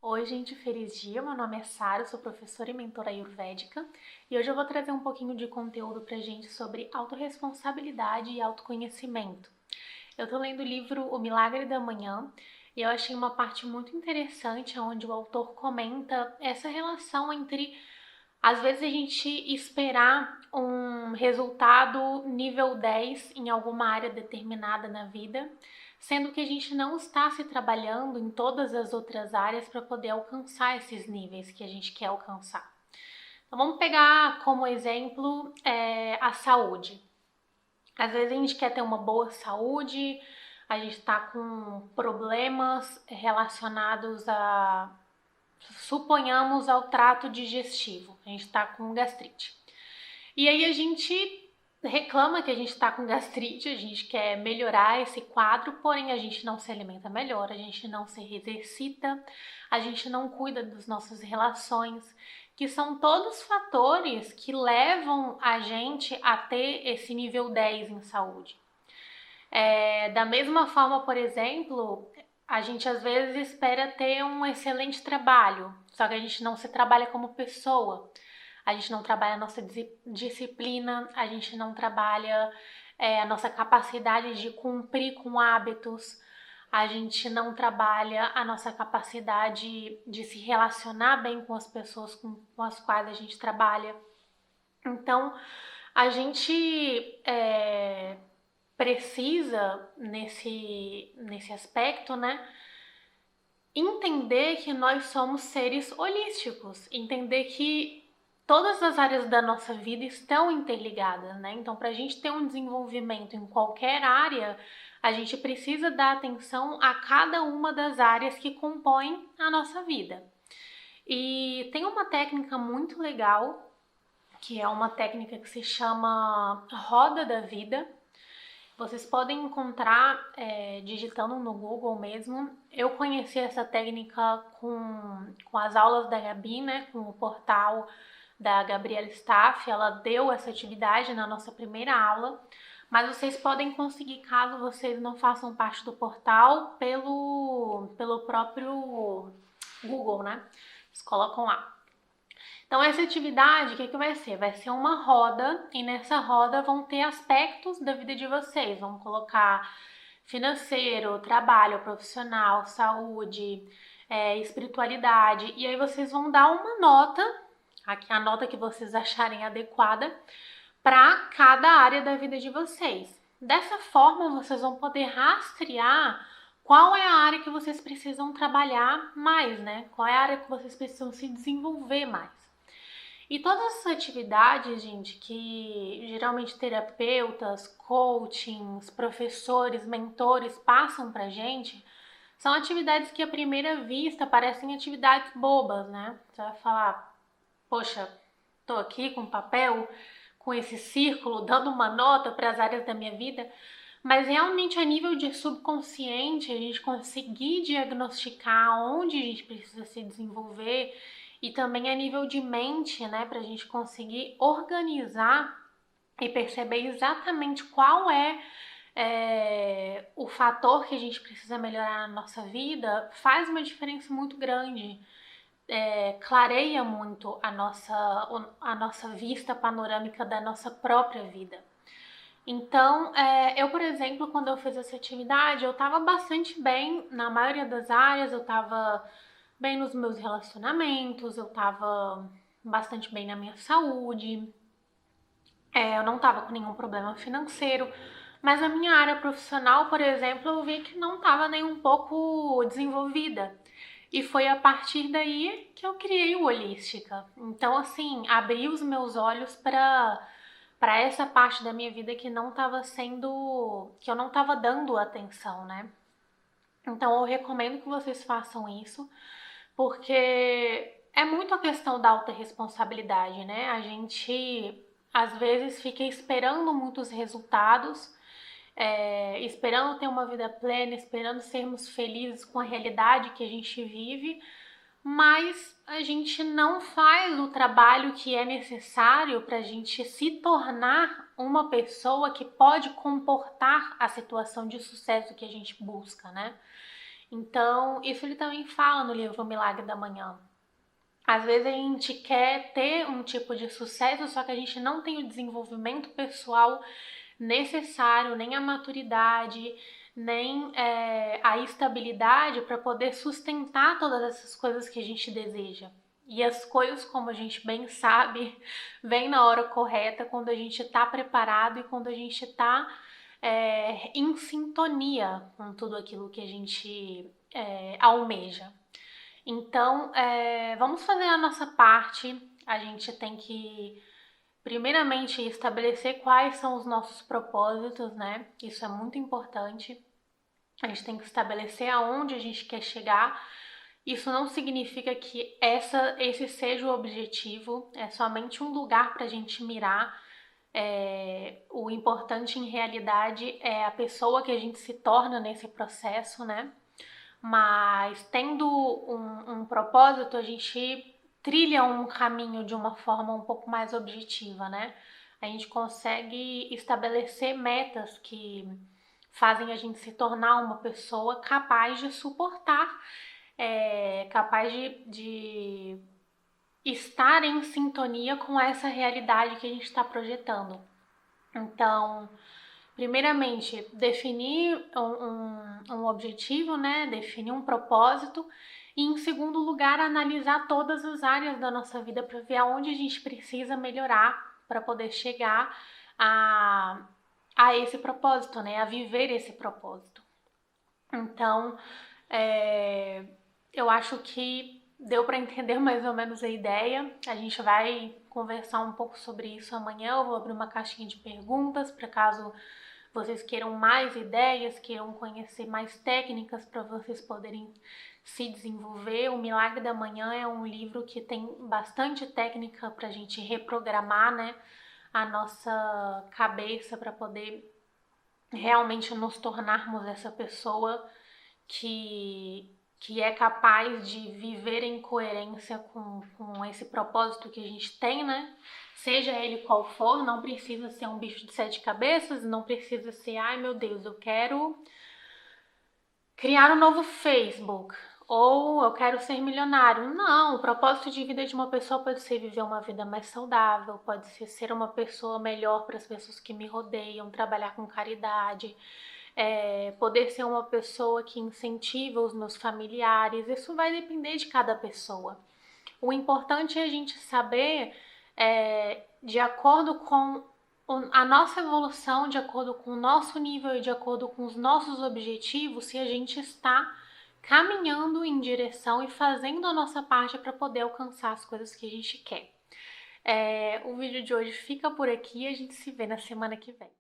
Oi, gente, feliz dia. Meu nome é Sara, eu sou professora e mentora ayurvédica e hoje eu vou trazer um pouquinho de conteúdo pra gente sobre autorresponsabilidade e autoconhecimento. Eu tô lendo o livro O Milagre da Manhã e eu achei uma parte muito interessante onde o autor comenta essa relação entre, às vezes, a gente esperar um resultado nível 10 em alguma área determinada na vida, sendo que a gente não está se trabalhando em todas as outras áreas para poder alcançar esses níveis que a gente quer alcançar. Então vamos pegar como exemplo a saúde. Às vezes a gente quer ter uma boa saúde, a gente está com problemas relacionados suponhamos, ao trato digestivo. A gente está com gastrite. E aí a gente reclama que a gente está com gastrite, a gente quer melhorar esse quadro, porém a gente não se alimenta melhor, a gente não se exercita, a gente não cuida das nossas relações, que são todos fatores que levam a gente a ter esse nível 10 em saúde. Da mesma forma, por exemplo, a gente às vezes espera ter um excelente trabalho, só que a gente não se trabalha como pessoa. A gente não trabalha a nossa disciplina, a gente não trabalha a nossa capacidade de cumprir com hábitos, a gente não trabalha a nossa capacidade de se relacionar bem com as pessoas com as quais a gente trabalha. Então, a gente precisa, nesse aspecto, né, entender que nós somos seres holísticos, entender que todas as áreas da nossa vida estão interligadas, né? Então, para a gente ter um desenvolvimento em qualquer área, a gente precisa dar atenção a cada uma das áreas que compõem a nossa vida. E tem uma técnica muito legal, que é uma técnica que se chama Roda da Vida. Vocês podem encontrar digitando no Google mesmo. Eu conheci essa técnica com as aulas da Gabi, né? Com o portal da Gabriela Staff. Ela deu essa atividade na nossa primeira aula. Mas vocês podem conseguir, caso vocês não façam parte do portal, pelo próprio Google, né? Vocês colocam lá. Então, essa atividade, o que vai ser? Vai ser uma roda, e nessa roda vão ter aspectos da vida de vocês. Vamos colocar financeiro, trabalho, profissional, saúde, espiritualidade. E aí vocês vão dar uma nota, aqui a nota que vocês acharem adequada, para cada área da vida de vocês. Dessa forma, vocês vão poder rastrear qual é a área que vocês precisam trabalhar mais, né? Qual é a área que vocês precisam se desenvolver mais. E todas essas atividades, gente, que geralmente terapeutas, coachings, professores, mentores passam pra gente, são atividades que à primeira vista parecem atividades bobas, né? Você vai falar, poxa, tô aqui com papel, com esse círculo, dando uma nota para as áreas da minha vida, mas realmente a nível de subconsciente, a gente conseguir diagnosticar onde a gente precisa se desenvolver e também a nível de mente, né, para a gente conseguir organizar e perceber exatamente qual o fator que a gente precisa melhorar na nossa vida, faz uma diferença muito grande. Clareia muito a nossa vista panorâmica da nossa própria vida. Então, eu, por exemplo, quando eu fiz essa atividade, eu estava bastante bem na maioria das áreas, eu estava bem nos meus relacionamentos, eu estava bastante bem na minha saúde, eu não estava com nenhum problema financeiro, mas a minha área profissional, por exemplo, eu vi que não estava nem um pouco desenvolvida. E foi a partir daí que eu criei o Holística. Então, assim, abri os meus olhos para essa parte da minha vida que não estava sendo, que eu não estava dando atenção, né? Então, eu recomendo que vocês façam isso, porque é muito a questão da autorresponsabilidade, né? A gente às vezes fica esperando muitos resultados, esperando ter uma vida plena, esperando sermos felizes com a realidade que a gente vive, mas a gente não faz o trabalho que é necessário para a gente se tornar uma pessoa que pode comportar a situação de sucesso que a gente busca, né? Então, isso ele também fala no livro O Milagre da Manhã. Às vezes a gente quer ter um tipo de sucesso, só que a gente não tem o desenvolvimento pessoal necessário, nem a maturidade, nem a estabilidade para poder sustentar todas essas coisas que a gente deseja. E as coisas, como a gente bem sabe, vêm na hora correta, quando a gente está preparado e quando a gente está em sintonia com tudo aquilo que a gente almeja. Então, vamos fazer a nossa parte. A gente tem que, primeiramente, estabelecer quais são os nossos propósitos, né? Isso é muito importante. A gente tem que estabelecer aonde a gente quer chegar. Isso não significa que esse seja o objetivo, é somente um lugar para a gente mirar. O importante, em realidade, é a pessoa que a gente se torna nesse processo, né? Mas tendo um propósito, a gente trilha um caminho de uma forma um pouco mais objetiva, né? A gente consegue estabelecer metas que fazem a gente se tornar uma pessoa capaz de suportar, capaz de estar em sintonia com essa realidade que a gente está projetando. Então, primeiramente, definir um objetivo, né? Definir um propósito. E, em segundo lugar, analisar todas as áreas da nossa vida para ver aonde a gente precisa melhorar para poder chegar a esse propósito, né? A viver esse propósito. Então, eu acho que deu para entender mais ou menos a ideia. A gente vai conversar um pouco sobre isso amanhã. Eu vou abrir uma caixinha de perguntas para caso vocês queiram mais ideias, queiram conhecer mais técnicas para vocês poderem se desenvolver. O Milagre da Manhã é um livro que tem bastante técnica para a gente reprogramar, né, a nossa cabeça para poder realmente nos tornarmos essa pessoa que é capaz de viver em coerência com esse propósito que a gente tem, né? Seja ele qual for, não precisa ser um bicho de 7 cabeças, não precisa ser, ai meu Deus, eu quero criar um novo Facebook, ou eu quero ser milionário. Não, o propósito de vida de uma pessoa pode ser viver uma vida mais saudável, pode ser uma pessoa melhor para as pessoas que me rodeiam, trabalhar com caridade, poder ser uma pessoa que incentiva os meus familiares. Isso vai depender de cada pessoa. O importante é a gente saber, de acordo com a nossa evolução, de acordo com o nosso nível e de acordo com os nossos objetivos, se a gente está caminhando em direção e fazendo a nossa parte para poder alcançar as coisas que a gente quer. O vídeo de hoje fica por aqui e a gente se vê na semana que vem.